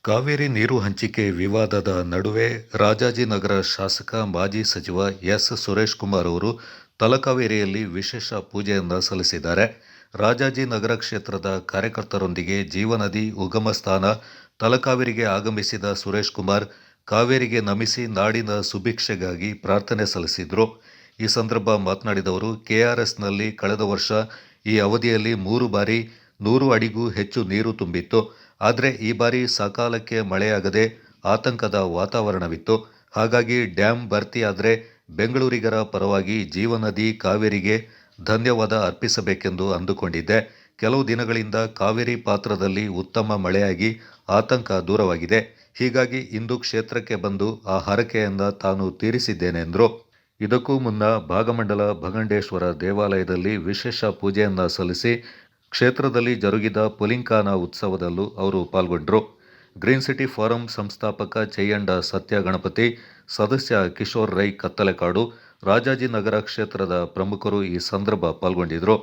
ಕಾವೇರಿ ನೀರು ಹಂಚಿಕೆ ವಿವಾದದ ನಡುವೆ ರಾಜಾಜಿನಗರ ಶಾಸಕ ಮಾಜಿ ಸಚಿವ ಎಸ್ ಸುರೇಶ್ ಕುಮಾರ್ ಅವರು ತಲಕಾವೇರಿಯಲ್ಲಿ ವಿಶೇಷ ಪೂಜೆಯನ್ನು ಸಲ್ಲಿಸಿದ್ದಾರೆ. ರಾಜಾಜಿನಗರ ಕ್ಷೇತ್ರದ ಕಾರ್ಯಕರ್ತರೊಂದಿಗೆ ಜೀವನದಿ ಉಗಮ ಸ್ಥಾನ ತಲಕಾವೇರಿಗೆ ಆಗಮಿಸಿದ ಸುರೇಶ್ ಕುಮಾರ್ ಕಾವೇರಿಗೆ ನಮಿಸಿ ನಾಡಿನ ಸುಭಿಕ್ಷೆಗಾಗಿ ಪ್ರಾರ್ಥನೆ ಸಲ್ಲಿಸಿದರು. ಈ ಸಂದರ್ಭ ಮಾತನಾಡಿದ ಅವರು, ಕೆಆರ್ಎಸ್ನಲ್ಲಿ ಕಳೆದ ವರ್ಷ ಈ ಅವಧಿಯಲ್ಲಿ 3 ಬಾರಿ 100 ಅಡಿಗೂ ಹೆಚ್ಚು ನೀರು ತುಂಬಿತ್ತು. ಆದರೆ ಈ ಬಾರಿ ಸಕಾಲಕ್ಕೆ ಮಳೆಯಾಗದೆ ಆತಂಕದ ವಾತಾವರಣವಿತ್ತು. ಹಾಗಾಗಿ ಡ್ಯಾಂ ಭರ್ತಿಯಾದರೆ ಬೆಂಗಳೂರಿಗರ ಪರವಾಗಿ ಜೀವನದಿ ಕಾವೇರಿಗೆ ಧನ್ಯವಾದ ಅರ್ಪಿಸಬೇಕೆಂದು ಅಂದುಕೊಂಡಿದ್ದೆ. ಕೆಲವು ದಿನಗಳಿಂದ ಕಾವೇರಿ ಪಾತ್ರದಲ್ಲಿ ಉತ್ತಮ ಮಳೆಯಾಗಿ ಆತಂಕ ದೂರವಾಗಿದೆ. ಹೀಗಾಗಿ ಇಂದು ಕ್ಷೇತ್ರಕ್ಕೆ ಬಂದು ಆ ಹರಕೆಯನ್ನು ತಾನು ತೀರಿಸಿದ್ದೇನೆ ಎಂದರು. ಇದಕ್ಕೂ ಮುನ್ನ ಭಾಗಮಂಡಲ ಭಗಂಡೇಶ್ವರ ದೇವಾಲಯದಲ್ಲಿ ವಿಶೇಷ ಪೂಜೆಯನ್ನು ಸಲ್ಲಿಸಿ ಕ್ಷೇತ್ರದಲ್ಲಿ ಜರುಗಿದ ಪುಲಿಂಕಾನ ಉತ್ಸವದಲ್ಲೂ ಅವರು ಪಾಲ್ಗೊಂಡರು. ಗ್ರೀನ್ ಸಿಟಿ ಫಾರಂ ಸಂಸ್ಥಾಪಕ ಚೆಯ್ಯಂಡ ಸತ್ಯ ಗಣಪತಿ, ಸದಸ್ಯ ಕಿಶೋರ್ ರೈ ಕತ್ತಲೆಕಾಡು, ರಾಜಾಜಿನಗರ ಕ್ಷೇತ್ರದ ಪ್ರಮುಖರು ಈ ಸಂದರ್ಭ ಪಾಲ್ಗೊಂಡಿದ್ದರು.